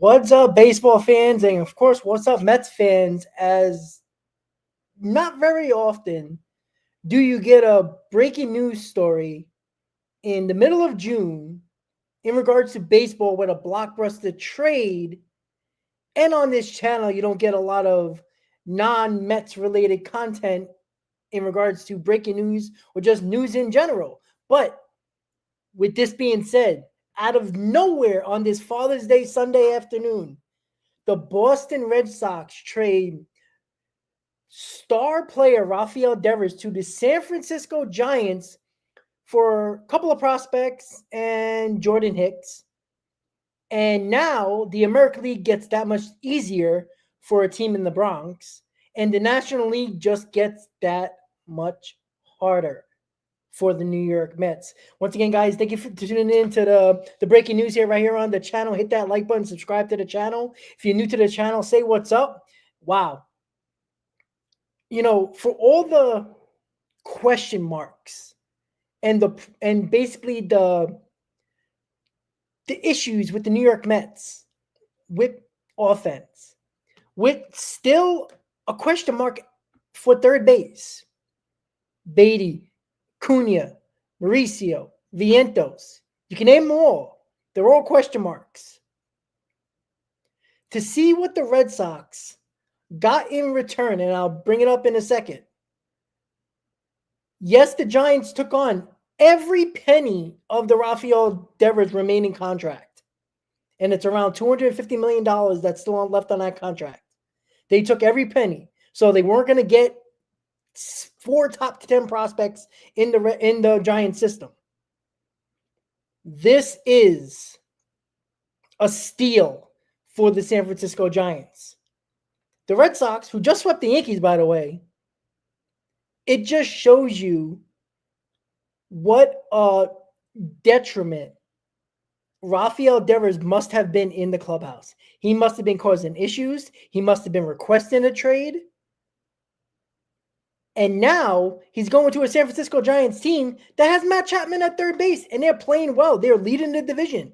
What's up, baseball fans? And of course, what's up, Mets fans? As not very often do you get a breaking news story in the middle of June in regards to baseball with a blockbuster trade. And on this channel, you don't get a lot of non Mets related content in regards to breaking news or just news in general. But with this being said, out of nowhere on this Father's Day Sunday afternoon, the Boston Red Sox trade star player Rafael Devers to the San Francisco Giants for a couple of prospects and Jordan Hicks. And now the American League gets that much easier for a team in the Bronx, and the National League just gets that much harder for the New York Mets. Once again, guys, thank you for tuning in to the breaking news here, right here on the channel. Hit that like button, subscribe to the channel. If you're new to the channel, say what's up. Wow. For all the question marks and basically the issues with the New York Mets with offense, with still a question mark for third base, Beatty, Cunha, Mauricio, Vientos. You can name them all. They're all question marks. To see what the Red Sox got in return, and I'll bring it up in a second. Yes, the Giants took on every penny of the Rafael Devers remaining contract. And it's around $250 million that's still left on that contract. They took every penny. So they weren't going to get 4 top 10 prospects in the Giant system. This is a steal for the San Francisco Giants. The Red Sox, who just swept the Yankees, by the way, it just shows you what a detriment Rafael Devers must have been in the clubhouse. He must have been causing issues. He must have been requesting a trade. And now he's going to a San Francisco Giants team that has Matt Chapman at third base, and they're playing well. They're leading the division.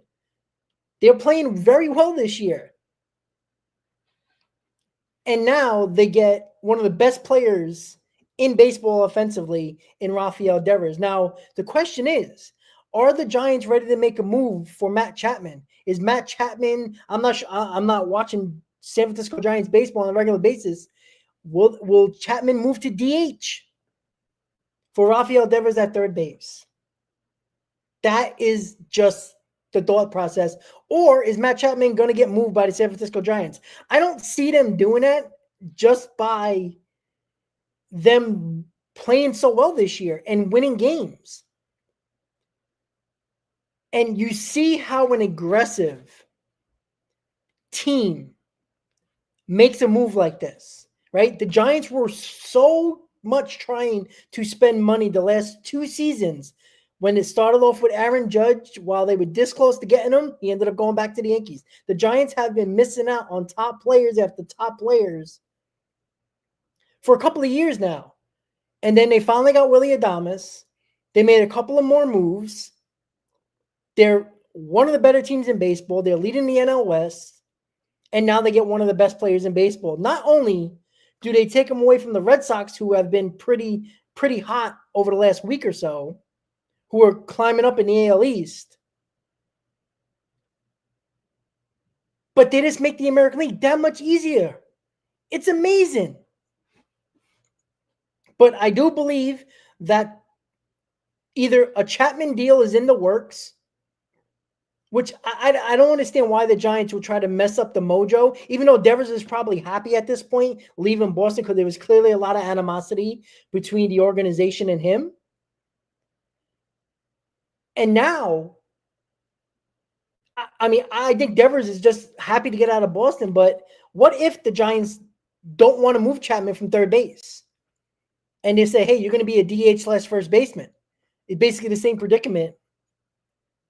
They're playing very well this year. And now they get one of the best players in baseball offensively in Rafael Devers. Now, the question is, are the Giants ready to make a move for Matt Chapman? Is Matt Chapman, I'm not watching San Francisco Giants baseball on a regular basis. Will Chapman move to DH for Rafael Devers at third base? That is just the thought process. Or is Matt Chapman going to get moved by the San Francisco Giants? I don't see them doing that just by them playing so well this year and winning games. And you see how an aggressive team makes a move like this, right? The Giants were so much trying to spend money the last 2 seasons. When it started off with Aaron Judge, while they were this close to getting him, he ended up going back to the Yankees. The Giants have been missing out on top players after top players for a couple of years now. And then they finally got Willy Adames. They made a couple of more moves. They're one of the better teams in baseball. They're leading the NL West. And now they get one of the best players in baseball. Not only do they take him away from the Red Sox, who have been pretty hot over the last week or so, who are climbing up in the AL East, but they just make the American League that much easier. It's amazing. But I do believe that either a Chapman deal is in the works, which I don't understand why the Giants will try to mess up the mojo, even though Devers is probably happy at this point leaving Boston because there was clearly a lot of animosity between the organization and him. And now, I think Devers is just happy to get out of Boston, but what if the Giants don't want to move Chapman from third base? And they say, hey, you're going to be a DH/first baseman. It's basically the same predicament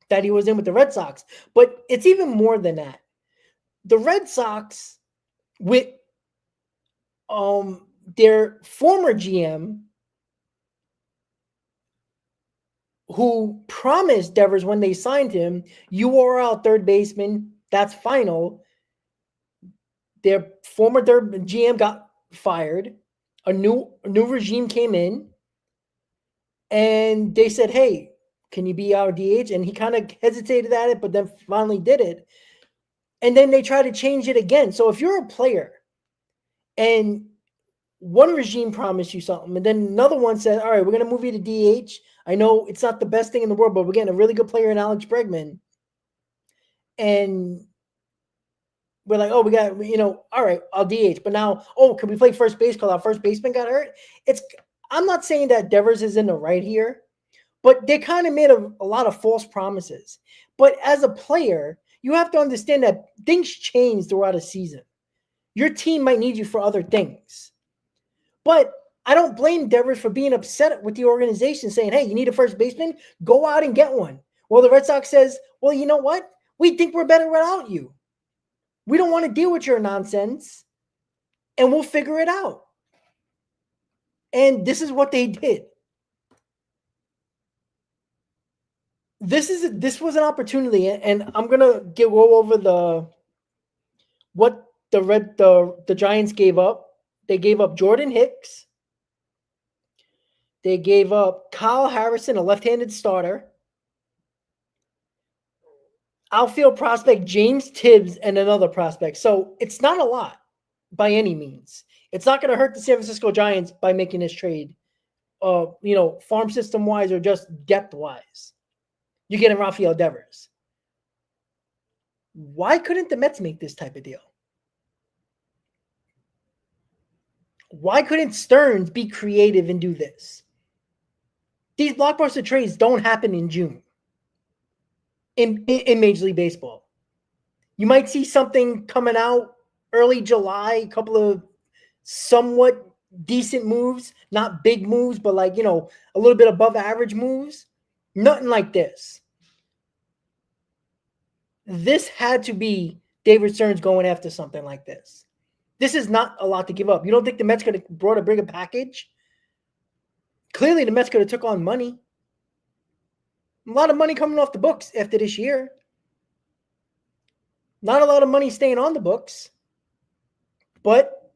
that he was in with the Red Sox. But it's even more than that. The Red Sox, with their former GM, who promised Devers when they signed him, you are our third baseman, that's final. Their former third GM got fired. A new regime came in, and they said, "Hey, can you be our DH?" And he kind of hesitated at it, but then finally did it. And then they try to change it again. So if you're a player and one regime promised you something, and then another one said, "All right, we're going to move you to DH. I know it's not the best thing in the world, but we're getting a really good player in Alex Bregman." And we're like, "Oh, we got, all right, I'll DH." But now, "Oh, can we play first base because our first baseman got hurt?" I'm not saying that Devers is in the right here, but they kind of made a lot of false promises. But as a player, you have to understand that things change throughout a season. Your team might need you for other things. But I don't blame Devers for being upset with the organization saying, "Hey, you need a first baseman? Go out and get one." Well, the Red Sox says, "Well, you know what? We think we're better without you. We don't want to deal with your nonsense, and we'll figure it out." And this is what they did. This was an opportunity, and I'm gonna go over what the Giants gave up. They gave up Jordan Hicks. They gave up Kyle Harrison, a left-handed starter. Outfield prospect James Tibbs, and another prospect. So it's not a lot by any means. It's not going to hurt the San Francisco Giants by making this trade, farm system wise or just depth wise. You're getting Rafael Devers. Why couldn't the Mets make this type of deal? Why couldn't Stearns be creative and do this? These blockbuster trades don't happen in June in Major League Baseball. You might see something coming out early July, a couple of somewhat decent moves, not big moves, but a little bit above average moves. Nothing like this. This had to be David Stearns going after something like this. This is not a lot to give up. You don't think the Mets could have brought a bigger package? Clearly, the Mets could have took on money. A lot of money coming off the books after this year. Not a lot of money staying on the books. But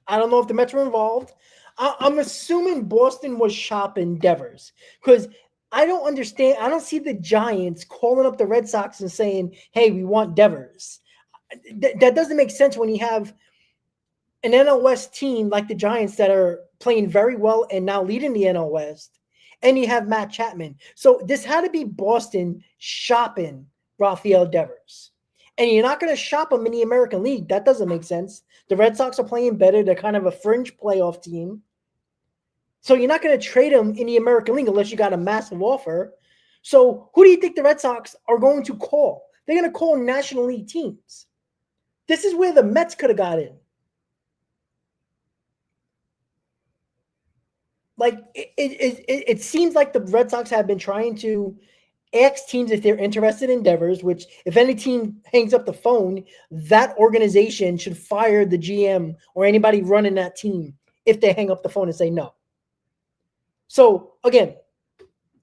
I don't know if the Mets were involved. I'm assuming Boston was shopping Devers because I don't understand. I don't see the Giants calling up the Red Sox and saying, "Hey, we want Devers." That doesn't make sense when you have an NL West team like the Giants that are playing very well and now leading the NL West, and you have Matt Chapman. So this had to be Boston shopping Rafael Devers. And you're not going to shop him in the American League. That doesn't make sense. The Red Sox are playing better. They're kind of a fringe playoff team. So you're not going to trade him in the American League unless you got a massive offer. So who do you think the Red Sox are going to call? They're going to call National League teams. This is where the Mets could have got in. It seems like the Red Sox have been trying to ask teams if they're interested in Devers, which if any team hangs up the phone, that organization should fire the GM or anybody running that team if they hang up the phone and say no. So again,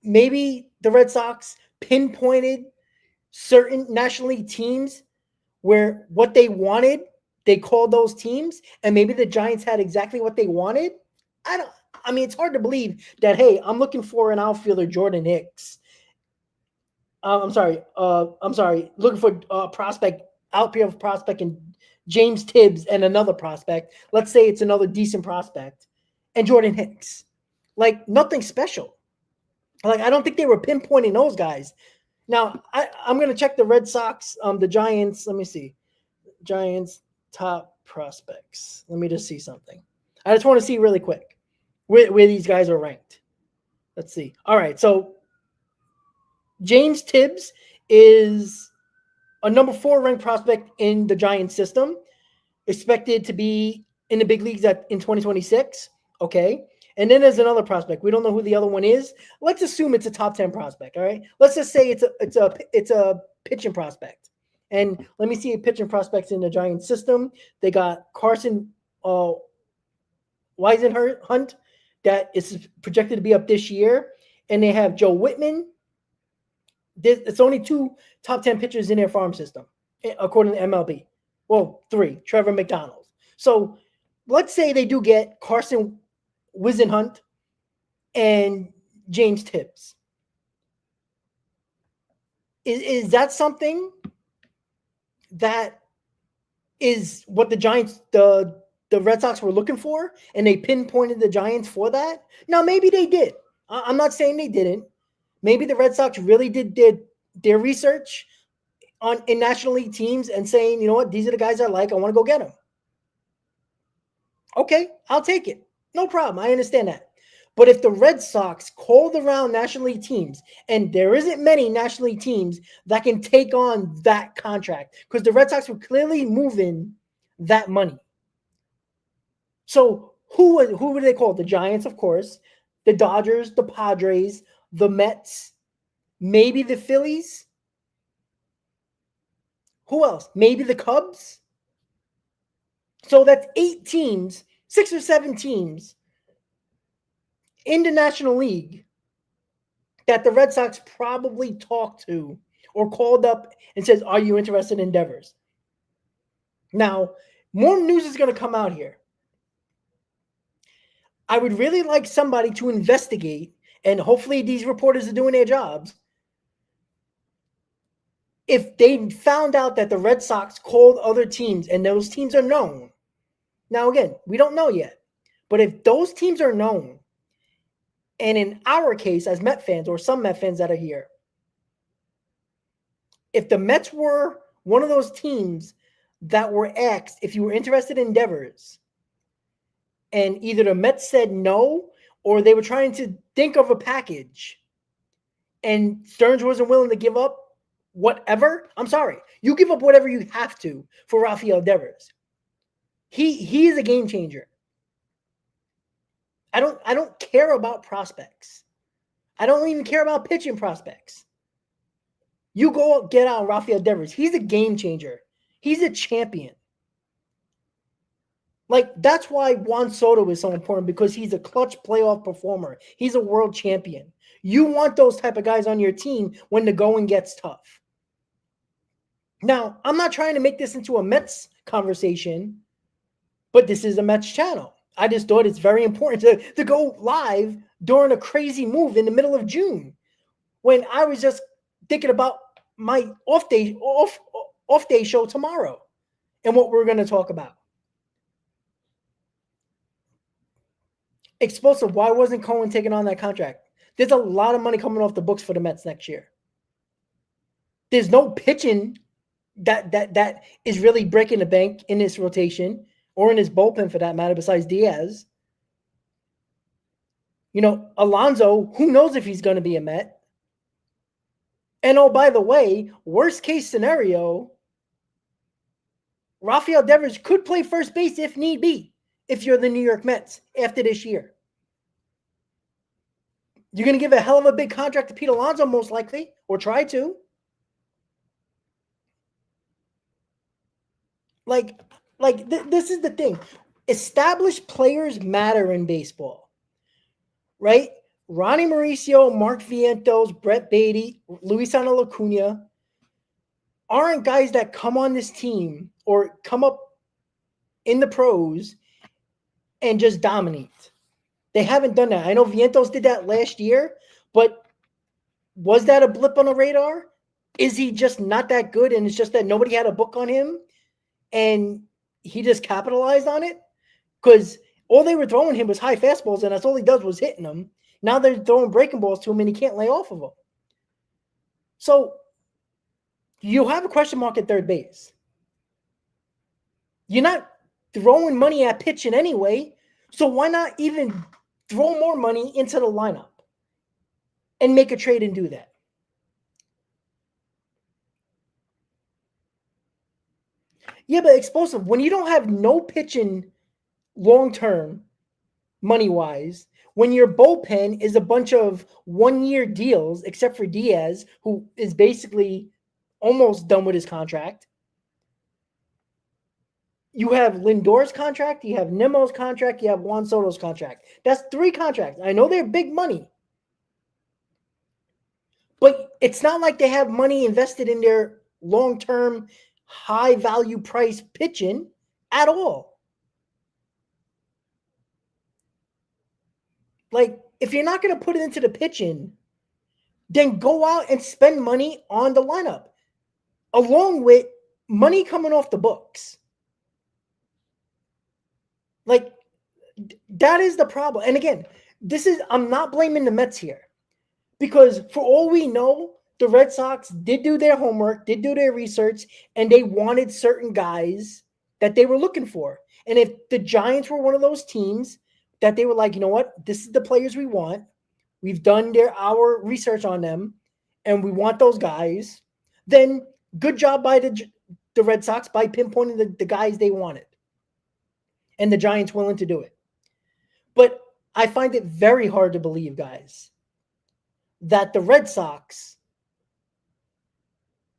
maybe the Red Sox pinpointed certain National League teams where what they wanted, they called those teams, and maybe the Giants had exactly what they wanted. It's hard to believe that, hey, I'm looking for an outfielder, Jordan Hicks. Looking for a prospect, outfield prospect, and James Tibbs and another prospect. Let's say it's another decent prospect, and Jordan Hicks. Nothing special. I don't think they were pinpointing those guys. Now, I'm going to check the Red Sox, the Giants. Let me see. Giants top prospects. Let me just see something. I just want to see really quick where these guys are ranked. Let's see. All right, so James Tibbs is a number 4 ranked prospect in the Giants system, expected to be in the big leagues in 2026. Okay. And then there's another prospect. We don't know who the other one is. Let's assume it's a top 10 prospect. All right. Let's just say it's a pitching prospect. And let me see pitching prospects in the Giants system. They got Carson Hunt that is projected to be up this year. And they have Joe Whitman. It's only 2 top 10 pitchers in their farm system. according to MLB. Well, 3, Trevor McDonald. So let's say they do get Carson Whisenhunt and James Tibbs. Is that something that is what the Giants, the Red Sox were looking for, and they pinpointed the Giants for that? Now, maybe they did. I'm not saying they didn't. Maybe the Red Sox really did their research in National League teams and saying, you know what, these are the guys I like. I want to go get them. Okay, I'll take it. No problem. I understand that. But if the Red Sox called around National League teams, and there isn't many National League teams that can take on that contract, because the Red Sox were clearly moving that money. So who would they call? The Giants, of course, the Dodgers, the Padres, the Mets, maybe the Phillies. Who else? Maybe the Cubs. So that's 8 teams, 6 or 7 teams in the National League that the Red Sox probably talked to or called up and says, are you interested in Devers? Now, more news is going to come out here. I would really like somebody to investigate, and hopefully these reporters are doing their jobs. If they found out that the Red Sox called other teams and those teams are known. Now, again, we don't know yet. But if those teams are known, and in our case, as Met fans or some Met fans that are here, if the Mets were one of those teams that were asked if you were interested in Devers, and either the Mets said no, or they were trying to think of a package, and Stearns wasn't willing to give up whatever, I'm sorry, you give up whatever you have to for Rafael Devers. He is a game changer. I don't care about prospects. I don't even care about pitching prospects. You go get out Rafael Devers. He's a game changer. He's a champion. Like, that's why Juan Soto is so important, because he's a clutch playoff performer. He's a world champion. You want those type of guys on your team when the going gets tough. Now, I'm not trying to make this into a Mets conversation, but this is a Mets channel. I just thought it's very important to go live during a crazy move in the middle of June, when I was just thinking about my off day show tomorrow and what we're going to talk about. Explosive. Why wasn't Cohen taking on that contract? There's a lot of money coming off the books for the Mets next year. There's no pitching that is really breaking the bank in this rotation or in his bullpen for that matter, besides Diaz. You know, Alonso, who knows if he's going to be a Met? And oh, by the way, worst case scenario, Rafael Devers could play first base if need be, if you're the New York Mets after this year. You're going to give a hell of a big contract to Pete Alonso, most likely, or try to. This is the thing. Established players matter in baseball, right? Ronnie Mauricio, Mark Vientos, Brett Beatty, Luisano Acuna aren't guys that come on this team or come up in the pros and just dominate. They haven't done that. I know Vientos did that last year, but was that a blip on the radar? Is he just not that good, and it's just that nobody had a book on him and he just capitalized on it? Because all they were throwing him was high fastballs, and that's all he does was hitting them. Now they're throwing breaking balls to him, and he can't lay off of them. So you have a question mark at third base. You're not throwing money at pitching anyway, so why not even throw more money into the lineup and make a trade and do that? Yeah, but explosive. When you don't have no pitching long-term, money-wise, when your bullpen is a bunch of one-year deals, except for Diaz, who is basically almost done with his contract. You have Lindor's contract, you have Nemo's contract, you have Juan Soto's contract. That's 3 contracts. I know they're big money, but it's not like they have money invested in their long-term, high value price pitching at all. Like, if you're not going to put it into the pitching, then go out and spend money on the lineup, along with money coming off the books. Like, that is the problem. And again, I'm not blaming the Mets here, because for all we know, the Red Sox did do their homework, did do their research, and they wanted certain guys that they were looking for. And if the Giants were one of those teams that they were like, you know what, this is the players we want, we've done our research on them, and we want those guys, then good job by the Red Sox by pinpointing the guys they wanted. And the Giants willing to do it. But I find it very hard to believe, guys, that the Red Sox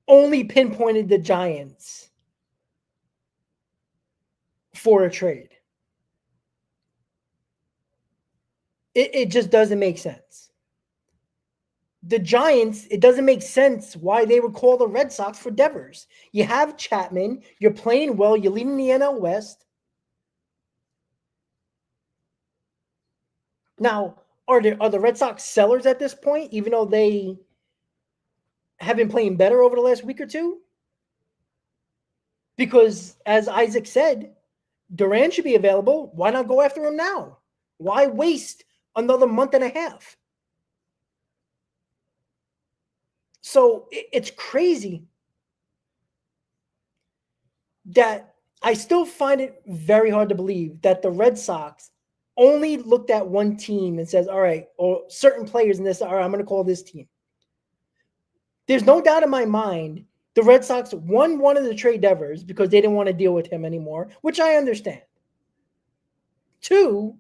only pinpointed the Giants for a trade. It just doesn't make sense. The Giants, it doesn't make sense why they would call the Red Sox for Devers. You have Chapman, you're playing well, you're leading the NL West. Now, are the Red Sox sellers at this point, even though they have been playing better over the last week or two? Because, as Isaac said, Durant should be available. Why not go after him now? Why waste another month and a half? So it's crazy that I still find it very hard to believe that the Red Sox only looked at one team and says, all right, or certain players in this, all right, I'm going to call this team. There's no doubt in my mind the Red Sox wanted to trade Devers because they didn't want to deal with him anymore, which I understand. 2,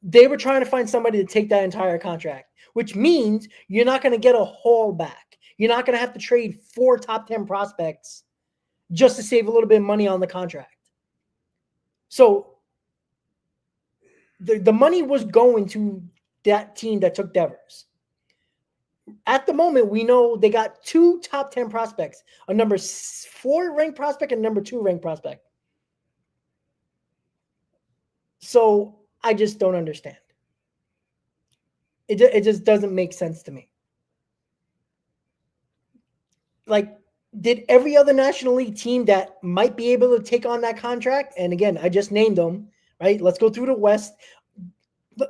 they were trying to find somebody to take that entire contract, which means you're not going to get a haul back. You're not going to have to trade 4 top 10 prospects just to save a little bit of money on the contract. So the money was going to that team that took Devers. At the moment, we know they got 2 top 10 prospects, a number 4 ranked prospect and a number 2 ranked prospect. So I just don't understand. It just doesn't make sense to me. Like, did every other National League team that might be able to take on that contract, and again, I just named them, right? Let's go through the West.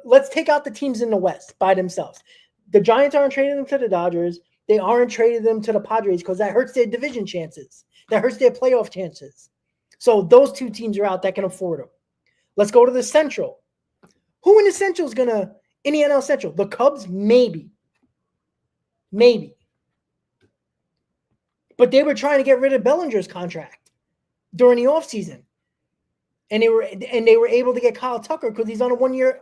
Let's take out the teams in the West by themselves. The Giants aren't trading them to the Dodgers. They aren't trading them to the Padres because that hurts their division chances. That hurts their playoff chances. So those 2 teams are out that can afford them. Let's go to the Central. Who in the Central is going to, in the NL Central? The Cubs? Maybe. But they were trying to get rid of Bellinger's contract during the offseason. And they were able to get Kyle Tucker because he's on a 1-year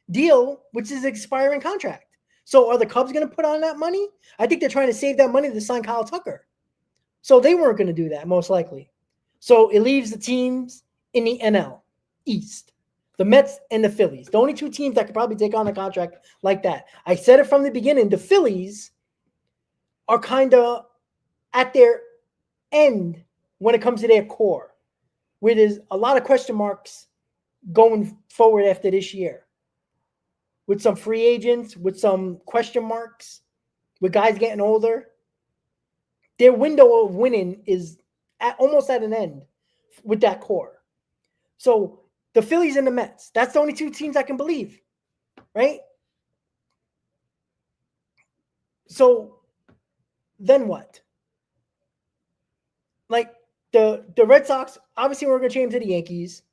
deal, which is an expiring contract. So are the Cubs going to put on that money? I think they're trying to save that money to sign Kyle Tucker. So they weren't going to do that, most likely. So it leaves the teams in the NL East, the Mets and the Phillies. The only 2 teams that could probably take on a contract like that. I said it from the beginning. The Phillies are kind of at their end when it comes to their core, where there's a lot of question marks going forward after this year. With some free agents, with some question marks, with guys getting older. Their window of winning is almost at an end with that core. So the Phillies and the Mets, that's the only 2 teams I can believe, right? So then what? Like, the Red Sox, obviously we're going to change to the Yankees.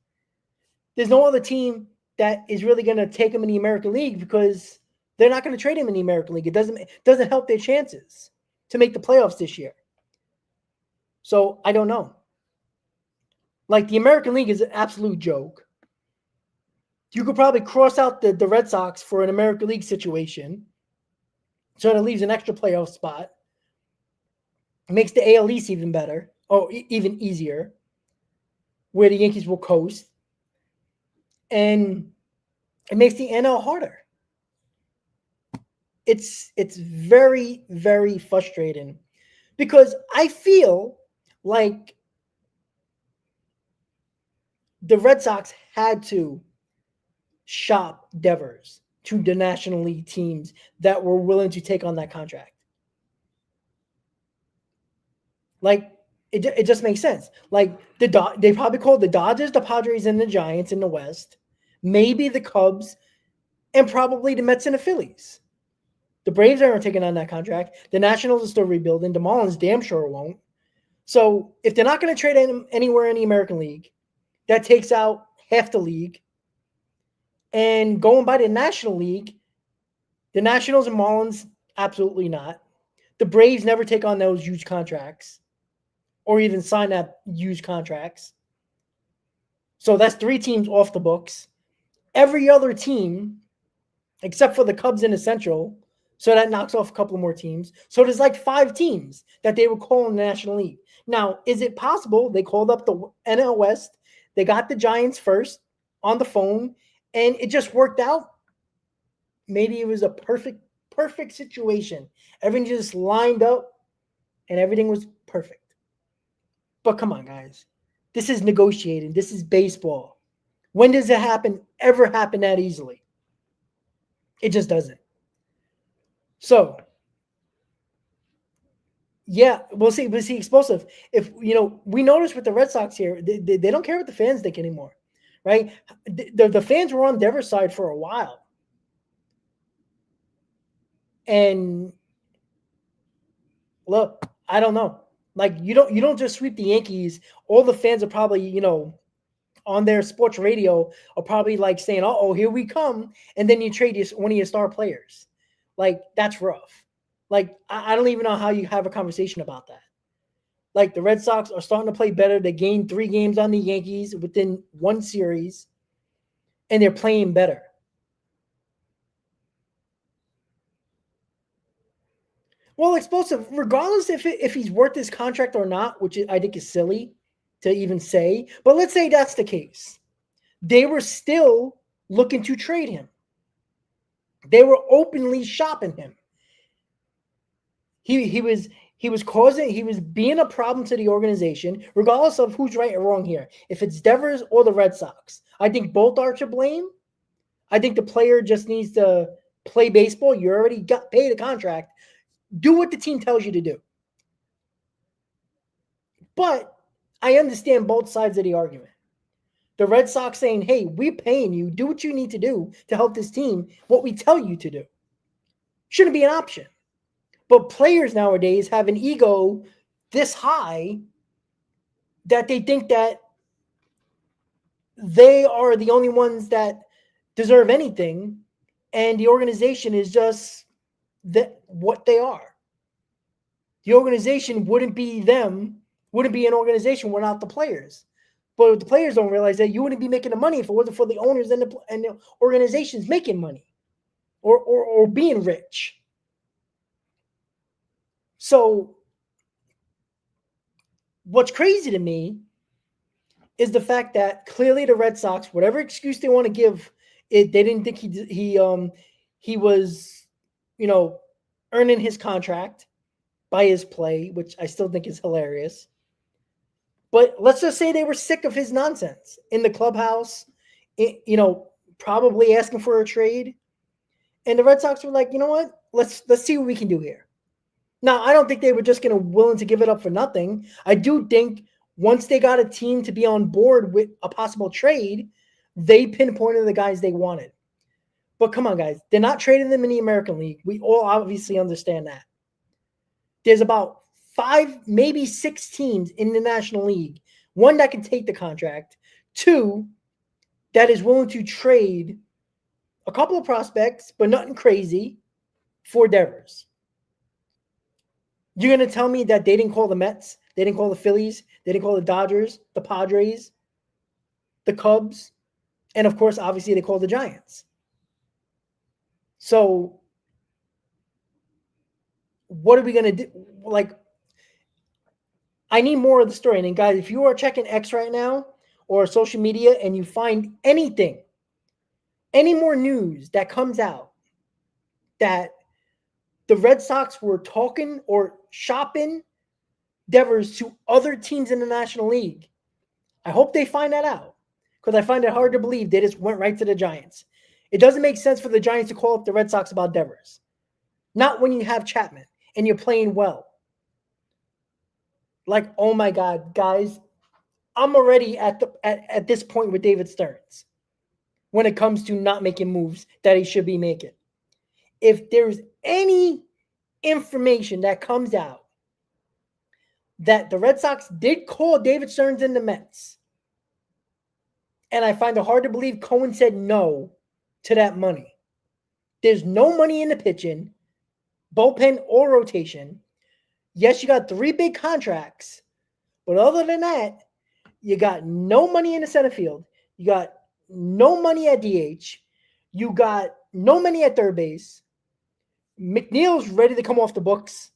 There's no other team that is really going to take them in the American League because they're not going to trade him in the American League. It doesn't help their chances to make the playoffs this year. So I don't know. Like, the American League is an absolute joke. You could probably cross out the Red Sox for an American League situation. So that leaves an extra playoff spot. It makes the AL East even better, or even easier, where the Yankees will coast. And it makes the NL harder. It's very, very frustrating because I feel Like, the Red Sox had to shop Devers to the National League teams that were willing to take on that contract. Like, it just makes sense. Like, they probably called the Dodgers, the Padres, and the Giants in the West, maybe the Cubs, and probably the Mets and the Phillies. The Braves aren't taking on that contract. The Nationals are still rebuilding. The Marlins damn sure won't. So if they're not going to trade anywhere in the American League, that takes out half the league. And going by the National League, the Nationals and Marlins, absolutely not. The Braves never take on those huge contracts or even sign that huge contracts. So that's 3 teams off the books. Every other team, except for the Cubs in the Central, so that knocks off a couple more teams. So there's like 5 teams that they would call in the National League. Now, is it possible they called up the NL West, they got the Giants first on the phone, and it just worked out? Maybe it was a perfect situation. Everything just lined up, and everything was perfect. But come on, guys. This is negotiating. This is baseball. When does it ever happen that easily? It just doesn't. So, yeah, we'll see. We'll see explosive. If, we notice with the Red Sox here, they don't care what the fans think anymore, right? The fans were on Devers' side for a while. And look, I don't know. Like, you don't just sweep the Yankees. All the fans are probably, on their sports radio are probably like saying, "Oh, here we come," and then you trade one of your star players. Like, that's rough. Like, I don't even know how you have a conversation about that. Like, the Red Sox are starting to play better. They gained 3 games on the Yankees within 1 series, and they're playing better. Well, explosive, regardless if he's worth his contract or not, which I think is silly to even say. But let's say that's the case. They were still looking to trade him. They were openly shopping him. He was being a problem to the organization, regardless of who's right or wrong here. If it's Devers or the Red Sox, I think both are to blame. I think the player just needs to play baseball. You already got paid a contract. Do what the team tells you to do. But I understand both sides of the argument. The Red Sox saying, "Hey, we're paying you. Do what you need to do to help this team. What we tell you to do." Shouldn't be an option. But players nowadays have an ego this high that they think that they are the only ones that deserve anything, and the organization is just what they are. The organization wouldn't be an organization without the players. But the players don't realize that you wouldn't be making the money if it wasn't for the owners and the organizations making money or being rich. So what's crazy to me is the fact that clearly the Red Sox, whatever excuse they want to give, they didn't think he was, earning his contract by his play, which I still think is hilarious. But let's just say they were sick of his nonsense in the clubhouse, probably asking for a trade. And the Red Sox were like, you know what? Let's see what we can do here. Now, I don't think they were just willing to give it up for nothing. I do think once they got a team to be on board with a possible trade, they pinpointed the guys they wanted. But come on, guys. They're not trading them in the American League. We all obviously understand that. There's about 5, maybe 6 teams in the National League. 1 that can take the contract. 2 that is willing to trade a couple of prospects, but nothing crazy, for Devers. You're going to tell me that they didn't call the Mets, they didn't call the Phillies, they didn't call the Dodgers, the Padres, the Cubs, and of course, obviously, they called the Giants. So what are we going to do? Like, I need more of the story. And guys, if you are checking X right now or social media and you find anything, any more news that comes out that the Red Sox were talking or shopping Devers to other teams in the National League. I hope they find that out because I find it hard to believe they just went right to the Giants. It doesn't make sense for the Giants to call up the Red Sox about Devers. Not when you have Chapman and you're playing well. Like, oh my God, guys, I'm already at this point with David Stearns when it comes to not making moves that he should be making. If there's any information that comes out that the Red Sox did call David Stearns in the Mets, and I find it hard to believe Cohen said no to that money. There's no money in the pitching, bullpen, or rotation. Yes, you got 3 big contracts, but other than that, you got no money in the center field. You got no money at DH. You got no money at third base. McNeil's ready to come off the books.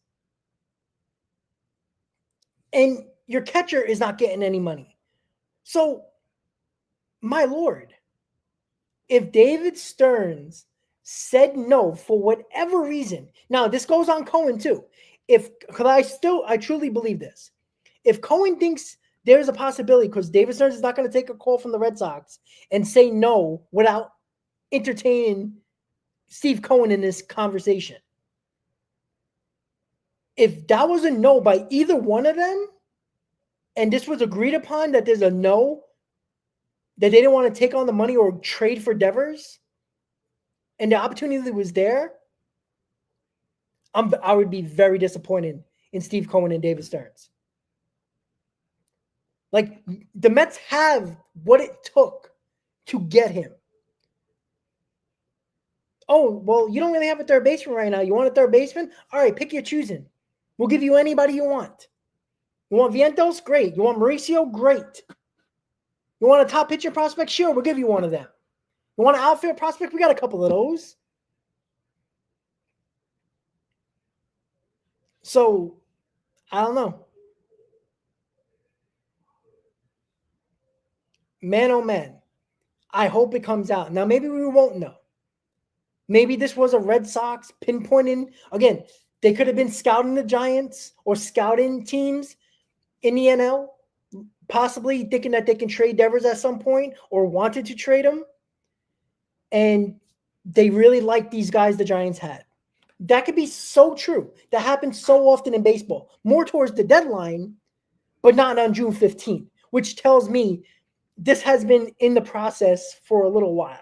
And your catcher is not getting any money. So, my Lord, if David Stearns said no for whatever reason, now this goes on Cohen too. Because I truly believe this. If Cohen thinks there's a possibility because David Stearns is not going to take a call from the Red Sox and say no without entertaining Steve Cohen in this conversation. If that was a no by either one of them, and this was agreed upon that there's a no, that they didn't want to take on the money or trade for Devers, and the opportunity was there, I would be very disappointed in Steve Cohen and David Stearns. Like, the Mets have what it took to get him. Oh, well, you don't really have a third baseman right now. You want a third baseman? All right, pick your choosing. We'll give you anybody you want. You want Vientos? Great. You want Mauricio? Great. You want a top pitcher prospect? Sure, we'll give you one of them. You want an outfield prospect? We got a couple of those. So, I don't know. Man, oh man. I hope it comes out. Now, maybe we won't know. Maybe this was a Red Sox pinpointing. Again, they could have been scouting the Giants or scouting teams in the NL, possibly thinking that they can trade Devers at some point or wanted to trade him. And they really like these guys the Giants had. That could be so true. That happens so often in baseball. More towards the deadline, but not on June 15th, which tells me this has been in the process for a little while,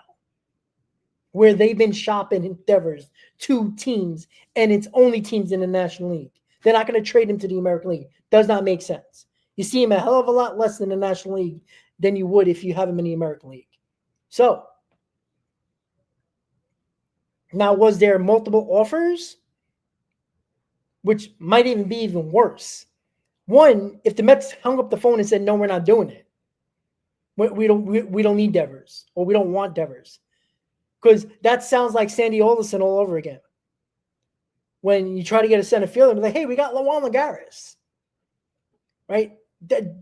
where they've been shopping endeavors to teams, and it's only teams in the National League. They're not going to trade him to the American League. Does not make sense. You see him a hell of a lot less in the National League than you would if you have him in the American League. So, now was there multiple offers? Which might even be even worse. One, if the Mets hung up the phone and said, no, we're not doing it. We don't need Devers, or we don't want Devers. Because that sounds like Sandy Alderson all over again. When you try to get a center fielder, they're like, hey, we got Juan Lagares. Right?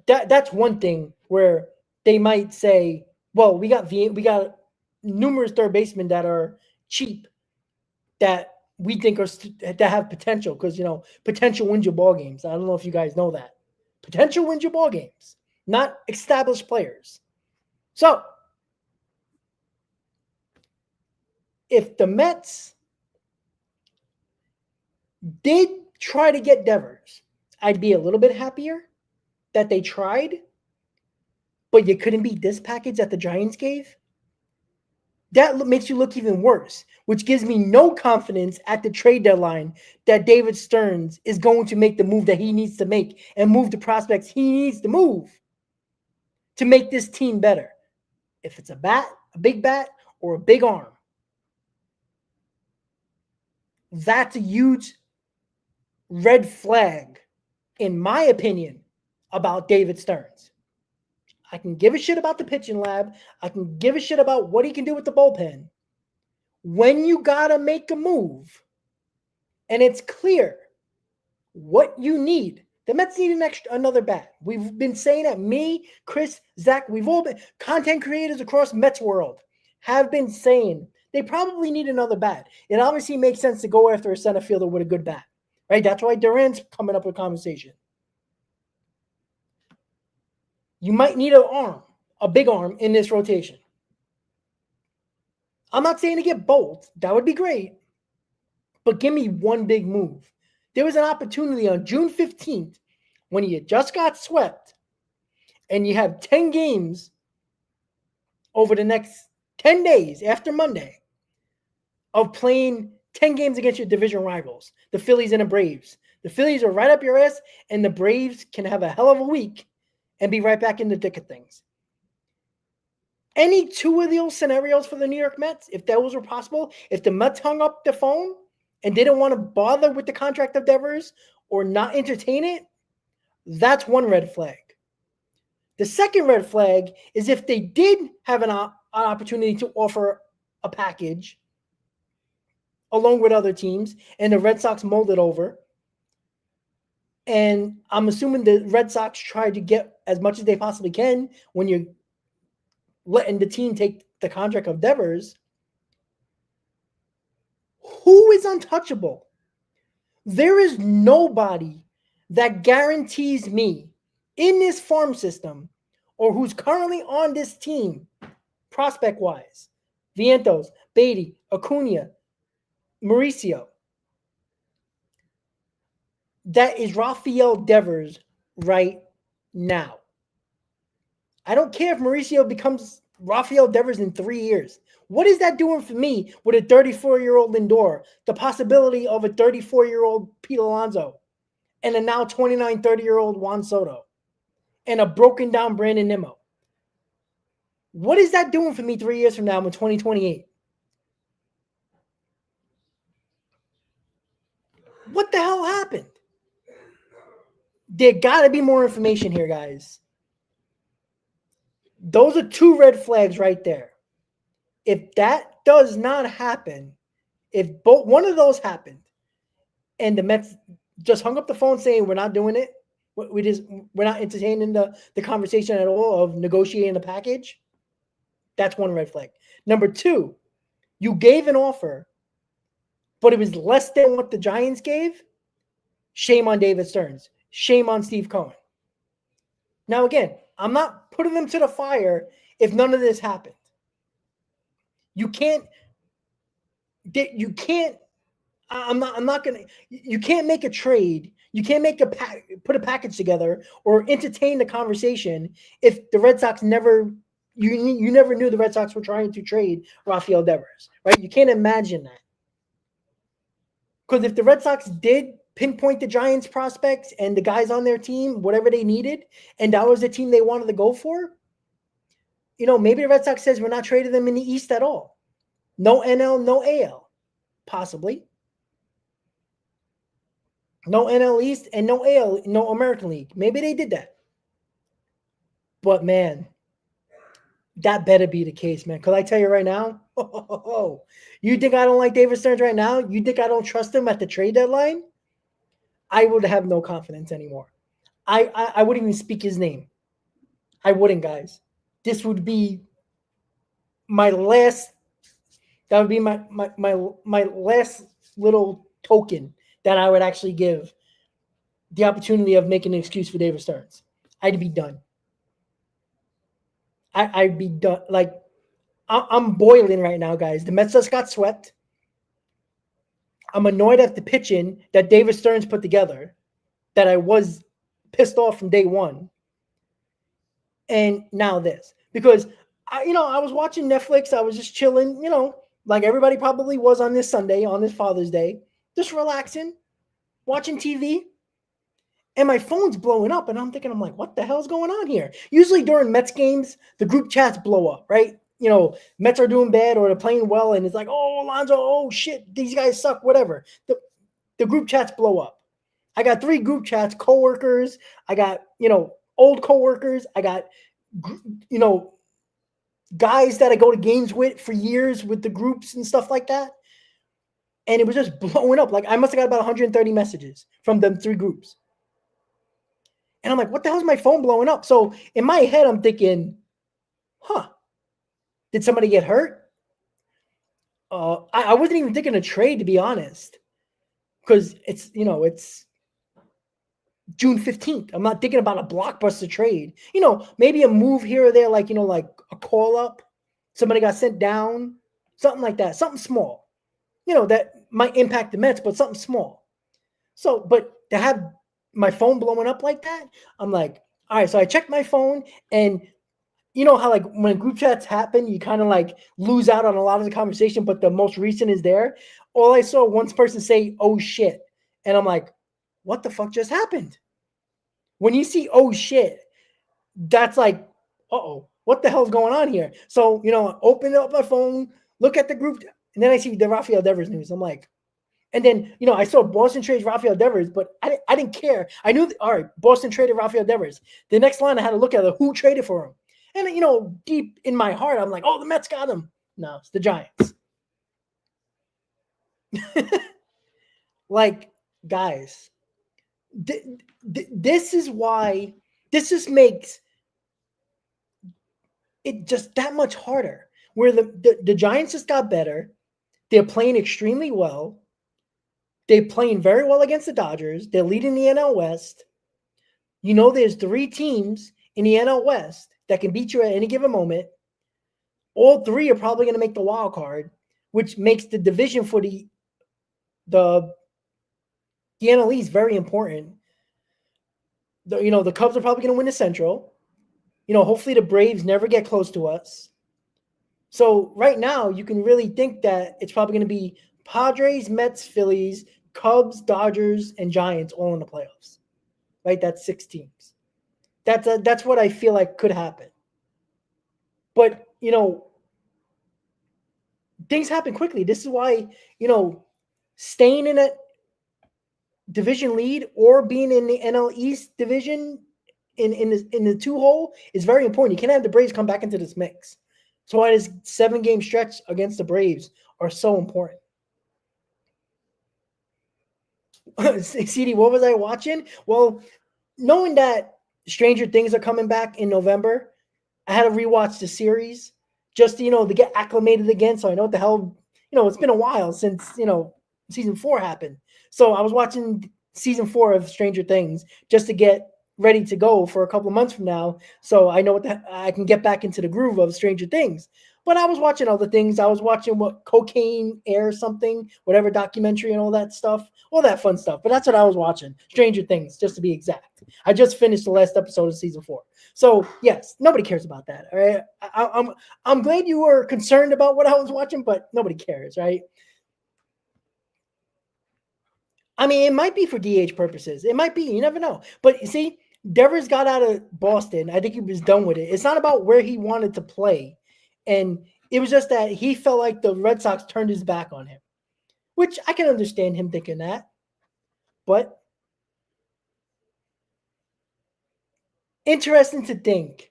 That's one thing where they might say, well, we got numerous third basemen that are cheap that we think that have potential, because, potential wins your ball games. I don't know if you guys know that. Potential wins your ball games, not established players. So, if the Mets did try to get Devers, I'd be a little bit happier that they tried, but you couldn't beat this package that the Giants gave. That makes you look even worse, which gives me no confidence at the trade deadline that David Stearns is going to make the move that he needs to make and move the prospects he needs to move to make this team better. If it's a big bat, or a big arm, that's a huge red flag, in my opinion, about David Stearns. I can give a shit about the pitching lab. I can give a shit about what he can do with the bullpen. When you got to make a move, and it's clear what you need. The Mets need another bat. We've been saying that. Me, Chris, Zach, we've all been content creators across Mets world have been saying they probably need another bat. It obviously makes sense to go after a center fielder with a good bat, right? That's why Duran's coming up with conversation. You might need a big arm in this rotation. I'm not saying to get both. That would be great. But give me one big move. There was an opportunity on June 15th when you just got swept and you have 10 games over the next 10 days after Monday of playing 10 games against your division rivals, the Phillies and the Braves. The Phillies are right up your ass, and the Braves can have a hell of a week and be right back in the thick of things. Any two of those scenarios for the New York Mets, if those were possible, if the Mets hung up the phone and didn't want to bother with the contract of Devers or not entertain it, that's one red flag. The second red flag is if they did have an opportunity to offer a package along with other teams and the Red Sox mulled it over. And I'm assuming the Red Sox tried to get as much as they possibly can when you're letting the team take the contract of Devers. Who is untouchable? There is nobody that guarantees me in this farm system or who's currently on this team, prospect-wise, Vientos, Beatty, Acuna, Mauricio, that is Rafael Devers right now. I don't care if Mauricio becomes Rafael Devers in 3 years. What is that doing for me with a 34-year-old Lindor, the possibility of a 34-year-old Pete Alonso, and a now 29, 30-year-old Juan Soto, and a broken-down Brandon Nimmo? What is that doing for me 3 years from now in 2028? What the hell happened? There got to be more information here, guys. Those are two red flags right there. If that does not happen, if one of those happened, and the Mets just hung up the phone saying we're not doing it, we're not entertaining the conversation at all of negotiating a package, that's one red flag. Number two, you gave an offer, but it was less than what the Giants gave. Shame on David Stearns. Shame on Steve Cohen. Now, again, I'm not putting them to the fire if none of this happened. You can't I'm not going to, you can't make a trade. You can't put a package together or entertain the conversation if the Red Sox never knew the Red Sox were trying to trade Rafael Devers, right? You can't imagine that. Because if the Red Sox did pinpoint the Giants prospects and the guys on their team, whatever they needed, and that was the team they wanted to go for, maybe the Red Sox says we're not trading them in the East at all. No NL, no AL, possibly. No NL East and no AL, no American League. Maybe they did that. But, man, that better be the case, man. Because I tell you right now, you think I don't like David Stearns right now? You think I don't trust him at the trade deadline? I would have no confidence anymore. I wouldn't even speak his name. I wouldn't, guys. This would be my last – that would be my last little token that I would actually give the opportunity of making an excuse for David Stearns. I'd be done. I'd be done. Like, I'm boiling right now, guys. The Mets just got swept. I'm annoyed at the pitching that David Stearns put together, that I was pissed off from day one. And now this. Because, I was watching Netflix. I was just chilling, like everybody probably was on this Sunday, on this Father's Day, just relaxing, watching TV. And my phone's blowing up, and I'm like, what the hell's going on here? Usually during Mets games, the group chats blow up, right? Mets are doing bad or they're playing well, and it's like, oh, Alonso, oh, shit, these guys suck, whatever. The group chats blow up. I got 3 group chats, coworkers. I got, old coworkers. I got, guys that I go to games with for years with the groups and stuff like that. And it was just blowing up. Like, I must have got about 130 messages from them 3 groups. And I'm like, what the hell is my phone blowing up? So in my head, I'm thinking, did somebody get hurt? I wasn't even thinking of trade, to be honest. Because it's June 15th. I'm not thinking about a blockbuster trade. Maybe a move here or there, like a call up. Somebody got sent down, something like that, something small. That might impact the Mets, but something small. So, but to have my phone blowing up like that, I'm like, all right. So I checked my phone, and you know how like when group chats happen, you kind of like lose out on a lot of the conversation, but the most recent is there. All I saw one person say, "Oh shit," and I'm like, what the fuck just happened? When you see "oh shit," that's like, uh-oh, what the hell's going on here? So, open up my phone, look at the group, and then I see the Rafael Devers news. I'm like, and then, I saw Boston trades Rafael Devers, but I didn't care. I knew, all right, Boston traded Rafael Devers. The next line I had to look at who traded for him. And, deep in my heart, I'm like, oh, the Mets got him. No, it's the Giants. Like, guys, this is why, this just makes it just that much harder. Where the Giants just got better. They're playing extremely well. They're playing very well against the Dodgers. They're leading the NL West. There's 3 teams in the NL West that can beat you at any given moment. All 3 are probably going to make the wild card, which makes the division for the NL East very important. The Cubs are probably going to win the Central. Hopefully the Braves never get close to us. So right now, you can really think that it's probably going to be Padres, Mets, Phillies, Cubs, Dodgers, and Giants all in the playoffs. Right? That's 6 teams. That's what I feel like could happen. But, things happen quickly. This is why, staying in a division lead or being in the NL East division in the 2-hole is very important. You can't have the Braves come back into this mix. So why this 7-game stretch against the Braves are so important. CD, what was I watching? Well, knowing that Stranger Things are coming back in November, I had to rewatch the series just to get acclimated again. So I know what the hell, it's been a while since, season 4 happened. So I was watching season 4 of Stranger Things just to get ready to go for a couple of months from now. So I know I can get back into the groove of Stranger Things. But I was watching other things. I was watching Cocaine Air something, whatever documentary and all that stuff, all that fun stuff. But that's what I was watching. Stranger Things, just to be exact. I just finished the last episode of season 4. So yes, nobody cares about that. All right. I'm glad you were concerned about what I was watching, but nobody cares, right? I mean, it might be for DH purposes. It might be. You never know. But you see, Devers got out of Boston. I think he was done with it. It's not about where he wanted to play. And it was just that he felt like the Red Sox turned his back on him, which I can understand him thinking that. But interesting to think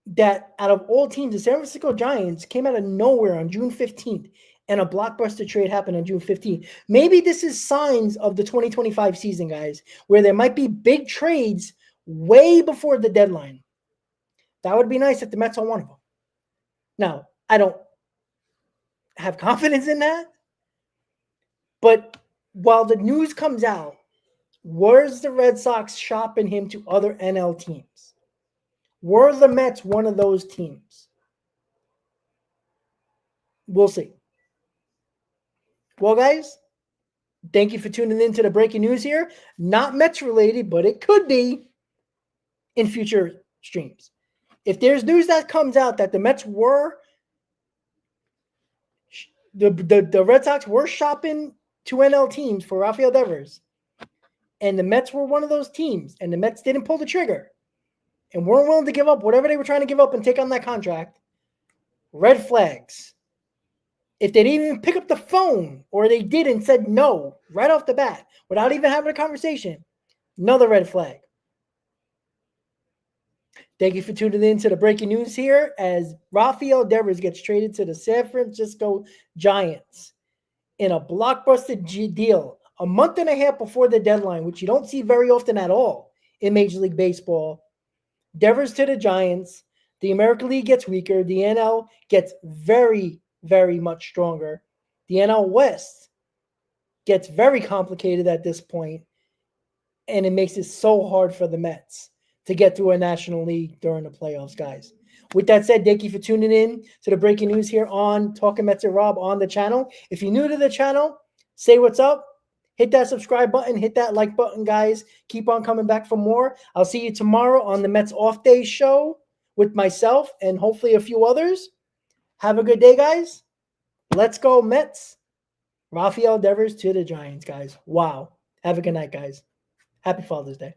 that out of all teams, the San Francisco Giants came out of nowhere on June 15th, and a blockbuster trade happened on June 15th. Maybe this is signs of the 2025 season, guys, where there might be big trades way before the deadline. That would be nice if the Mets are one of them. Now, I don't have confidence in that, but while the news comes out, where's the Red Sox shopping him to other NL teams? Were the Mets one of those teams? We'll see. Well, guys, thank you for tuning in to the breaking news here. Not Mets related, but it could be in future streams. If there's news that comes out that the Mets were, the Red Sox were shopping to NL teams for Rafael Devers, and the Mets were one of those teams, and the Mets didn't pull the trigger and weren't willing to give up whatever they were trying to give up and take on that contract, red flags. If they didn't even pick up the phone, or they did and said no right off the bat without even having a conversation, another red flag. Thank you for tuning in to the breaking news here as Rafael Devers gets traded to the San Francisco Giants in a blockbuster deal a month and a half before the deadline, which you don't see very often at all in Major League Baseball. Devers to the Giants. The American League gets weaker. The NL gets very, very much stronger. The NL West gets very complicated at this point. and it makes it so hard for the Mets to get through a National League during the playoffs, guys. With that said, thank you for tuning in to the breaking news here on Talking Mets and Rob on the channel. If you're new to the channel, say what's up. Hit that subscribe button. Hit that like button, guys. Keep on coming back for more. I'll see you tomorrow on the Mets Off Day show with myself and hopefully a few others. Have a good day, guys. Let's go, Mets. Rafael Devers to the Giants, guys. Wow. Have a good night, guys. Happy Father's Day.